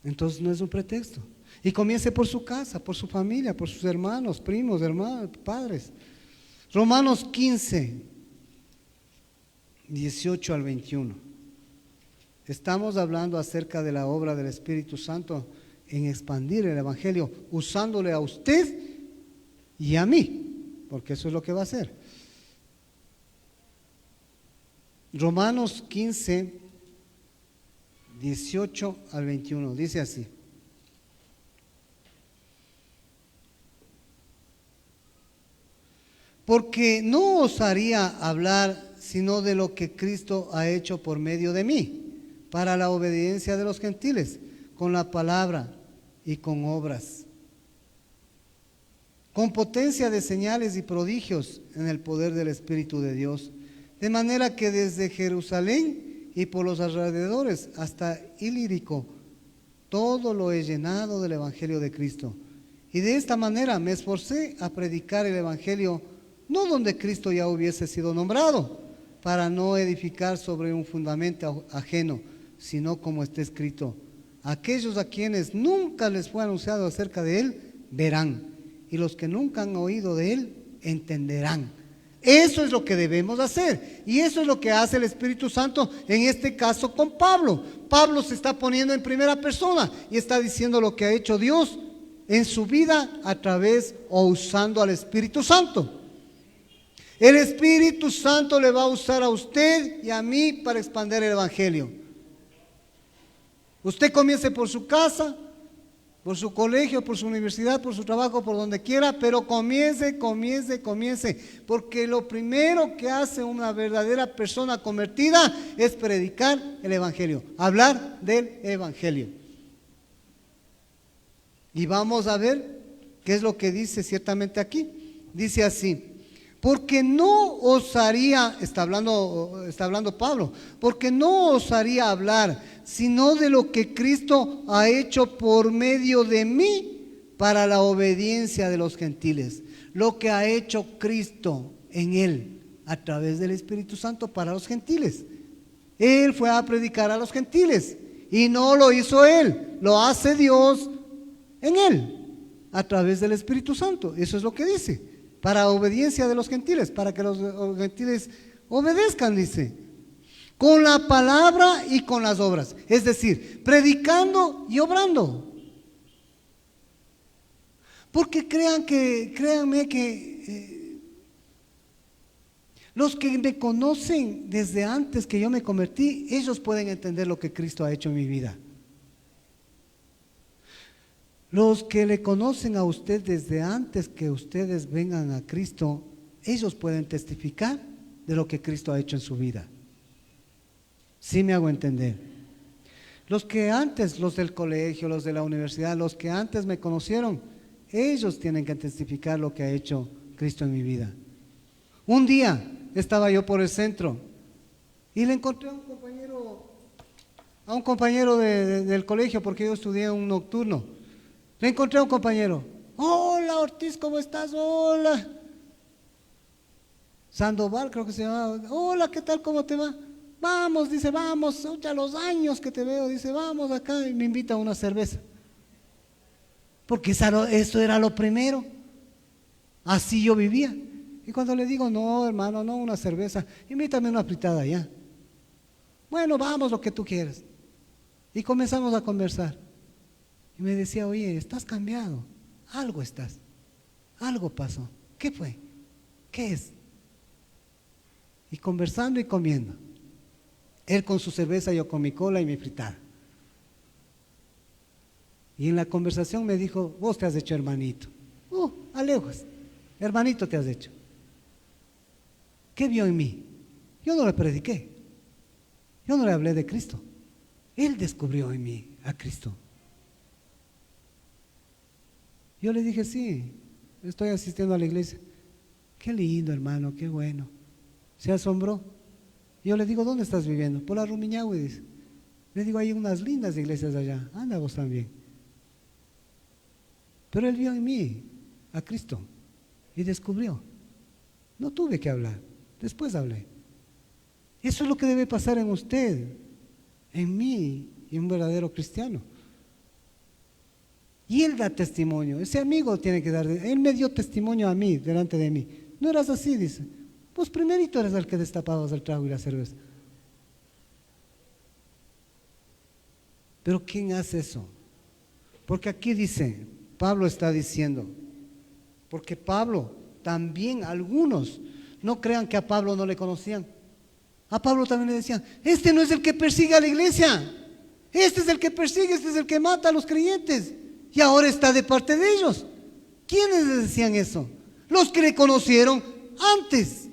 Entonces no es un pretexto. Y comience por su casa, por su familia, por sus hermanos, primos, hermanos, padres. Romanos 15, 18 al 21. Estamos hablando acerca de la obra del Espíritu Santo en expandir el Evangelio, usándole a usted y a mí, porque eso es lo que va a hacer. Romanos 15, 18 al 21, dice así. Porque no osaría hablar sino de lo que Cristo ha hecho por medio de mí, para la obediencia de los gentiles, con la palabra y con obras, con potencia de señales y prodigios en el poder del Espíritu de Dios, de manera que desde Jerusalén y por los alrededores hasta Ilírico, todo lo he llenado del Evangelio de Cristo. Y de esta manera me esforcé a predicar el Evangelio, no donde Cristo ya hubiese sido nombrado, para no edificar sobre un fundamento ajeno, sino como está escrito: aquellos a quienes nunca les fue anunciado acerca de Él, verán, y los que nunca han oído de Él, entenderán. Eso es lo que debemos hacer, y eso es lo que hace el Espíritu Santo en este caso con Pablo. Pablo se está poniendo en primera persona y está diciendo lo que ha hecho Dios en su vida a través o usando al Espíritu Santo. El Espíritu Santo le va a usar a usted y a mí para expandir el Evangelio. Usted comience por su casa, por su colegio, por su universidad, por su trabajo, por donde quiera, pero comience, porque lo primero que hace una verdadera persona convertida es predicar el Evangelio, hablar del Evangelio. Y vamos a ver qué es lo que dice ciertamente aquí. Dice así: porque no osaría, está hablando Pablo, porque no osaría hablar sino de lo que Cristo ha hecho por medio de mí para la obediencia de los gentiles. Lo que ha hecho Cristo en Él a través del Espíritu Santo para los gentiles. Él fue a predicar a los gentiles y no lo hizo Él, lo hace Dios en Él a través del Espíritu Santo. Eso es lo que dice, para obediencia de los gentiles, para que los gentiles obedezcan, dice, con la palabra y con las obras, es decir, predicando y obrando. Porque créanme que los que me conocen desde antes que yo me convertí, ellos pueden entender lo que Cristo ha hecho en mi vida. Los que le conocen a usted desde antes que ustedes vengan a Cristo, ellos pueden testificar de lo que Cristo ha hecho en su vida. Sí me hago entender. Los que antes, los del colegio, los de la universidad, los que antes me conocieron, ellos tienen que testificar lo que ha hecho Cristo en mi vida. Un día estaba yo por el centro y le encontré a un compañero a un compañero del colegio, porque yo estudié un nocturno. Le encontré a un compañero. Hola Ortiz, ¿cómo estás? Hola. Sandoval creo que se llamaba. Hola, ¿qué tal? ¿Cómo te va? Vamos, dice, vamos, ya los años que te veo, dice, vamos acá y me invita a una cerveza. Porque eso era lo primero. Así yo vivía. Y cuando le digo, no hermano, no una cerveza, invítame una fritada ya. Bueno, vamos lo que tú quieras. Y comenzamos a conversar. Y me decía, oye, estás cambiado, algo estás, algo pasó. ¿Qué fue? ¿Qué es? Y conversando y comiendo. Él con su cerveza, yo con mi cola y mi fritada. Y en la conversación me dijo, vos te has hecho hermanito. A lejos, hermanito te has hecho. ¿Qué vio en mí? Yo no le prediqué, yo no le hablé de Cristo. Él descubrió en mí a Cristo. Yo le dije, sí, estoy asistiendo a la iglesia. Qué lindo, hermano, qué bueno. Se asombró. Yo le digo, ¿dónde estás viviendo? Por la Rumiñahui, dice. Le digo, hay unas lindas iglesias allá, anda vos también. Pero él vio en mí a Cristo y descubrió. No tuve que hablar, después hablé. Eso es lo que debe pasar en usted, en mí y un verdadero cristiano. Y él da testimonio, ese amigo tiene que dar, él me dio testimonio a mí, delante de mí. No eras así, dice. Pues primerito eres el que destapabas el trago y la cerveza. Pero ¿quién hace eso? Porque aquí dice, Pablo está diciendo, porque Pablo también, algunos, no crean que a Pablo no le conocían. A Pablo también le decían, este no es el que persigue a la iglesia, este es el que persigue, este es el que mata a los creyentes. Y ahora está de parte de ellos. ¿Quiénes le decían eso? Los que le conocieron antes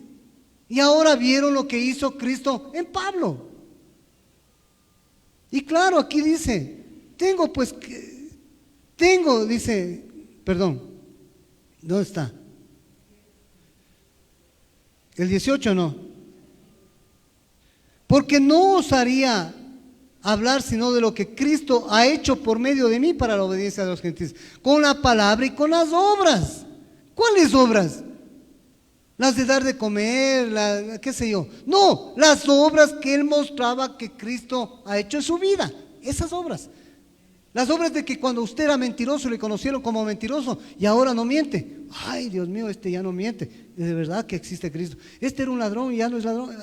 y ahora vieron lo que hizo Cristo en Pablo. Y claro, aquí dice, dice, perdón, ¿dónde está? El 18 no. Porque no osaría hablar sino de lo que Cristo ha hecho por medio de mí para la obediencia de los gentiles, con la palabra y con las obras. ¿Cuáles obras? Las de dar de comer, qué sé yo. No, las obras que él mostraba que Cristo ha hecho en su vida. Esas obras. Las obras de que cuando usted era mentiroso le conocieron como mentiroso y ahora no miente. Ay, Dios mío, este ya no miente. De verdad que existe Cristo. Este era un ladrón y ya no es ladrón.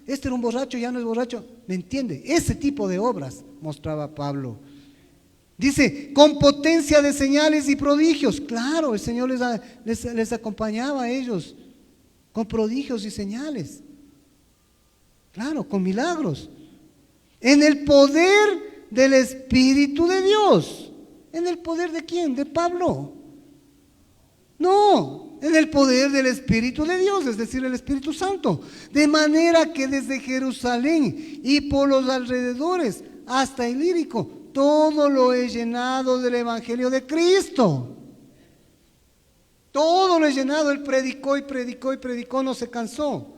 Este era un borracho y ya no es borracho. ¿Me entiende? Ese tipo de obras mostraba Pablo. Dice, con potencia de señales y prodigios. Claro, el Señor les acompañaba a ellos con prodigios y señales. Claro, con milagros. En el poder del Espíritu de Dios. ¿En el poder de quién? ¿De Pablo? No, en el poder del Espíritu de Dios, es decir, el Espíritu Santo. De manera que desde Jerusalén y por los alrededores hasta Ilírico, todo lo he llenado del Evangelio de Cristo. Todo lo he llenado. Él predicó y predicó y predicó, no se cansó.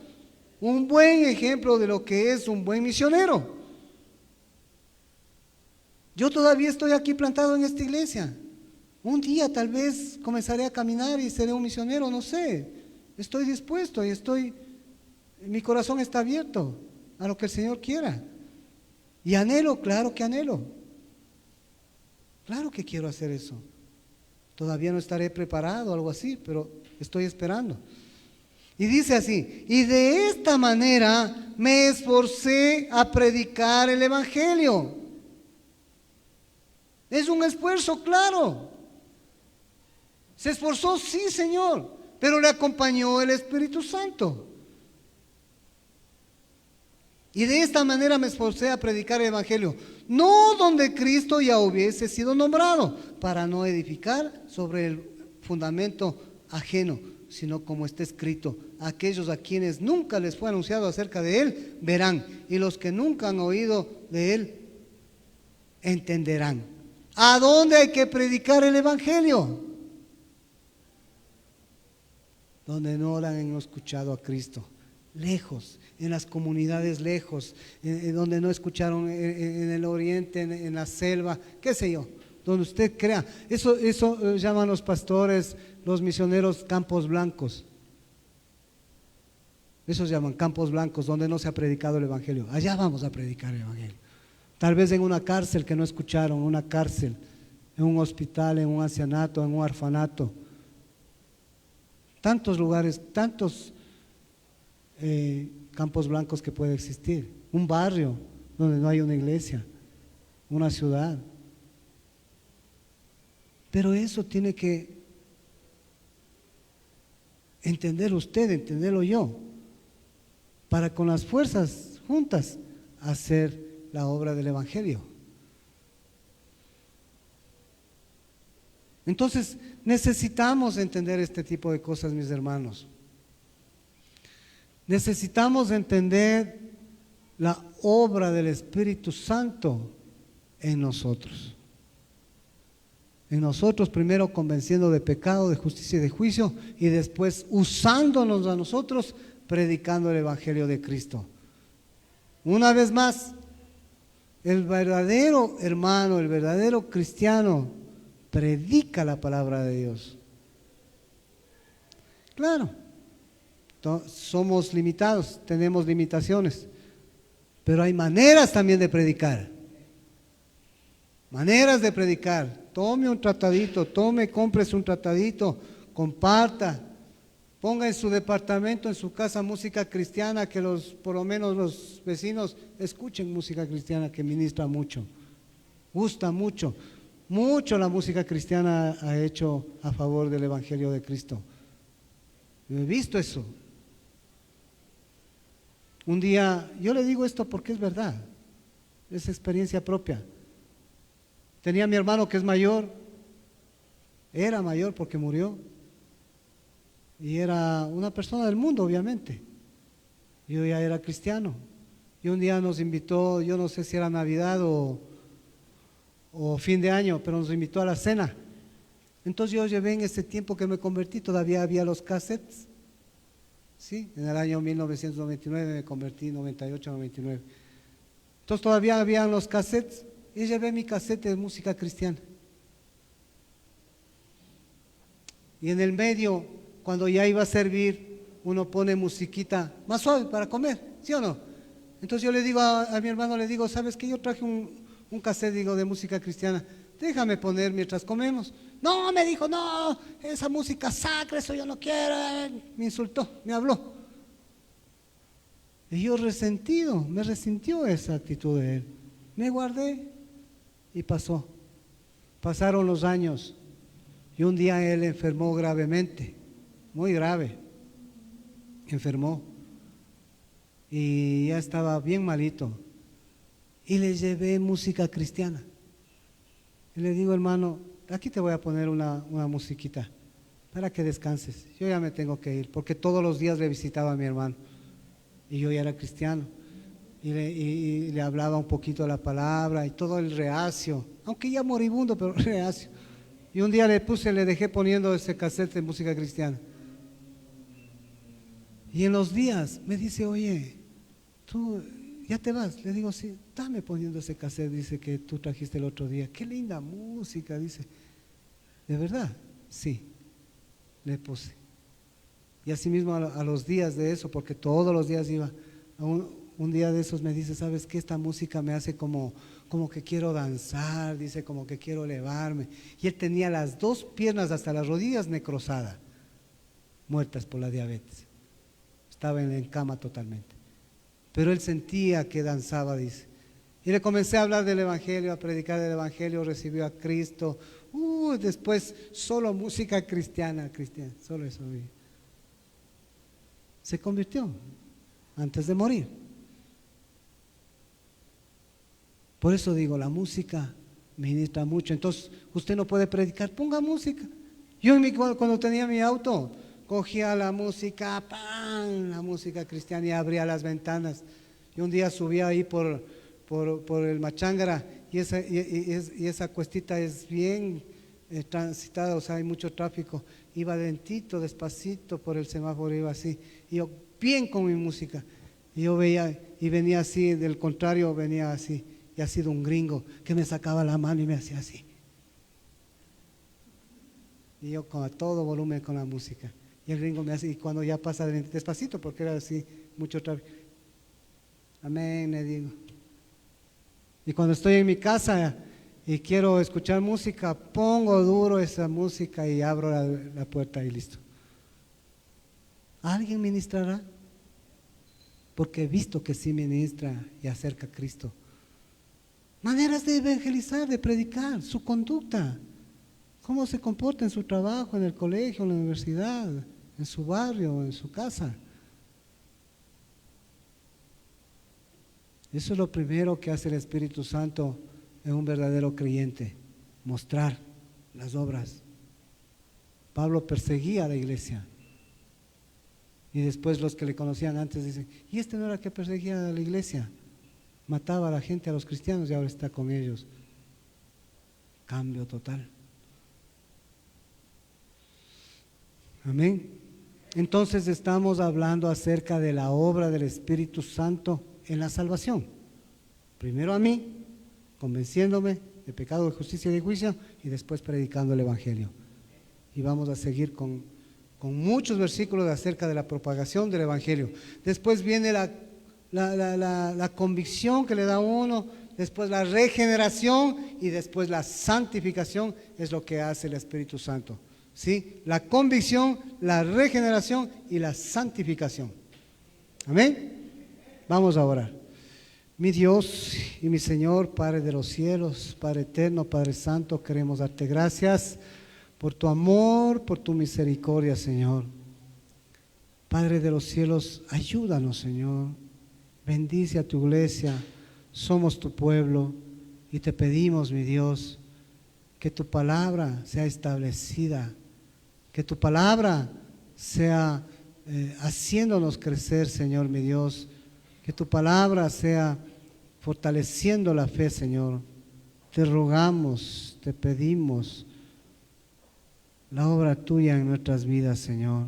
Un buen ejemplo de lo que es un buen misionero. Yo todavía estoy aquí plantado en esta iglesia. Un día tal vez comenzaré a caminar y seré un misionero, no sé. Estoy dispuesto y mi corazón está abierto a lo que el Señor quiera. Y anhelo, claro que anhelo. Claro que quiero hacer eso. Todavía no estaré preparado o algo así, pero estoy esperando. Y dice así, y de esta manera me esforcé a predicar el Evangelio. Es un esfuerzo, claro. Se esforzó, sí, Señor, pero le acompañó el Espíritu Santo. Y de esta manera me esforcé a predicar el Evangelio, no donde Cristo ya hubiese sido nombrado, para no edificar sobre el fundamento ajeno, sino como está escrito, aquellos a quienes nunca les fue anunciado acerca de Él, verán, y los que nunca han oído de Él, entenderán. ¿A dónde hay que predicar el Evangelio? Donde no han escuchado a Cristo, lejos, en las comunidades lejos, en donde no escucharon, en el oriente, en la selva, qué sé yo, donde usted crea. Eso llaman los pastores, los misioneros, campos blancos. Esos llaman campos blancos, donde no se ha predicado el Evangelio. Allá vamos a predicar el Evangelio. Tal vez en una cárcel que no escucharon, una cárcel, en un hospital, en un ancianato, en un orfanato. Tantos lugares, tantos campos blancos que puede existir. Un barrio donde no hay una iglesia, una ciudad. Pero eso tiene que entender usted, entenderlo yo, para con las fuerzas juntas hacer la obra del Evangelio. Entonces necesitamos entender este tipo de cosas, mis hermanos. Necesitamos entender la obra del Espíritu Santo en nosotros. En nosotros, primero convenciendo de pecado, de justicia y de juicio, y después usándonos a nosotros, predicando el Evangelio de Cristo. Una vez más, el verdadero hermano, el verdadero cristiano, predica la palabra de Dios. Claro, somos limitados, tenemos limitaciones, pero hay maneras también de predicar. Maneras de predicar. Tome un tratadito, cómprese un tratadito, comparta, ponga en su departamento, en su casa música cristiana, que por lo menos los vecinos escuchen música cristiana que ministra mucho, gusta mucho. Mucho la música cristiana ha hecho a favor del Evangelio de Cristo. Yo he visto eso. Un día, yo le digo esto porque es verdad, es experiencia propia. Tenía a mi hermano que es mayor, era mayor porque murió, y era una persona del mundo, obviamente. Yo ya era cristiano. Y un día nos invitó, yo no sé si era Navidad o fin de año, pero nos invitó a la cena. Entonces yo llevé en ese tiempo que me convertí, todavía había los cassettes. Sí, en el año 1999 me convertí, 98, 99. Entonces todavía habían los cassettes y llevé mi cassette de música cristiana. Y en el medio, cuando ya iba a servir, uno pone musiquita más suave para comer, ¿sí o no? Entonces yo le digo a mi hermano, le digo, ¿sabes qué? Yo traje un cassette, digo, de música cristiana, déjame poner mientras comemos. No, me dijo, no, esa música sacra, eso yo no quiero. Me insultó, me habló. Y yo resentido, me resintió esa actitud de él. Me guardé y pasó. Pasaron los años y un día él enfermó gravemente, muy grave, enfermó y ya estaba bien malito. Y le llevé música cristiana. Y le digo, hermano, aquí te voy a poner una musiquita para que descanses. Yo ya me tengo que ir, porque todos los días le visitaba a mi hermano. Y yo ya era cristiano. Y le hablaba un poquito la palabra y todo el reacio, aunque ya moribundo, pero reacio. Y un día le dejé poniendo ese cassette de música cristiana. Y en los días me dice, oye, tú ¿ya te vas? Le digo, sí, dame poniendo ese cassette, dice, que tú trajiste el otro día. Qué linda música, dice. ¿De verdad? Sí, le puse. Y así mismo a los días de eso, porque todos los días iba, un día de esos me dice, ¿sabes qué? Esta música me hace como que quiero danzar, dice, como que quiero elevarme. Y él tenía las dos piernas hasta las rodillas necrosadas, muertas por la diabetes. Estaba en cama totalmente. Pero él sentía que danzaba, dice. Y le comencé a hablar del Evangelio, a predicar del Evangelio, recibió a Cristo. Después solo música cristiana, solo eso. Se convirtió antes de morir. Por eso digo, la música ministra mucho. Entonces, usted no puede predicar, ponga música. Yo cuando tenía mi auto, cogía la música, ¡pam!, la música cristiana, y abría las ventanas. Y un día subía ahí por el Machángara, y esa cuestita es bien transitada, o sea, hay mucho tráfico. Iba lentito, despacito por el semáforo, iba así. Y yo bien con mi música. Y yo veía, y venía así, del contrario, venía así, y ha sido un gringo que me sacaba la mano y me hacía así. Y yo con a todo volumen con la música. Y el gringo me hace, y cuando ya pasa despacito, porque era así, mucho tráfico. Amén, le digo. Y cuando estoy en mi casa y quiero escuchar música, pongo duro esa música y abro la puerta y listo. ¿Alguien ministrará? Porque he visto que sí ministra y acerca a Cristo. Maneras de evangelizar, de predicar, su conducta. Cómo se comporta en su trabajo, en el colegio, en la universidad, en su barrio, en su casa. Eso es lo primero que hace el Espíritu Santo en un verdadero creyente, mostrar las obras. Pablo perseguía a la iglesia. Y después los que le conocían antes dicen, ¿y este no era el que perseguía a la iglesia? Mataba a la gente, a los cristianos, y ahora está con ellos. Cambio total. Amén. Entonces estamos hablando acerca de la obra del Espíritu Santo en la salvación. Primero a mí, convenciéndome de pecado, de justicia y de juicio, y después predicando el Evangelio. Y vamos a seguir con muchos versículos acerca de la propagación del Evangelio. Después viene la convicción que le da a uno, después la regeneración y después la santificación es lo que hace el Espíritu Santo. ¿Sí? La convicción, la regeneración y la santificación. Amén. Vamos a orar. Mi Dios y mi Señor, Padre de los cielos, Padre eterno, Padre santo, queremos darte gracias por tu amor, por tu misericordia, Señor. Padre de los cielos, ayúdanos, Señor. Bendice a tu iglesia. Somos tu pueblo y te pedimos, mi Dios, que tu palabra sea establecida, que tu palabra sea haciéndonos crecer, Señor, mi Dios, que tu palabra sea fortaleciendo la fe, Señor. Te rogamos, te pedimos la obra tuya en nuestras vidas, Señor,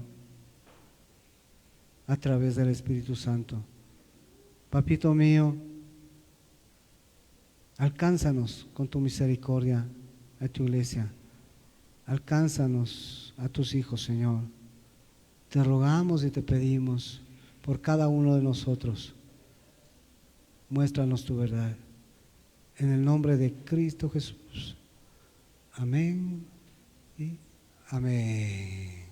a través del Espíritu Santo. Papito mío, alcánzanos con tu misericordia a tu iglesia. Alcánzanos a tus hijos, Señor. Te rogamos y te pedimos por cada uno de nosotros. Muéstranos tu verdad. En el nombre de Cristo Jesús. Amén y amén.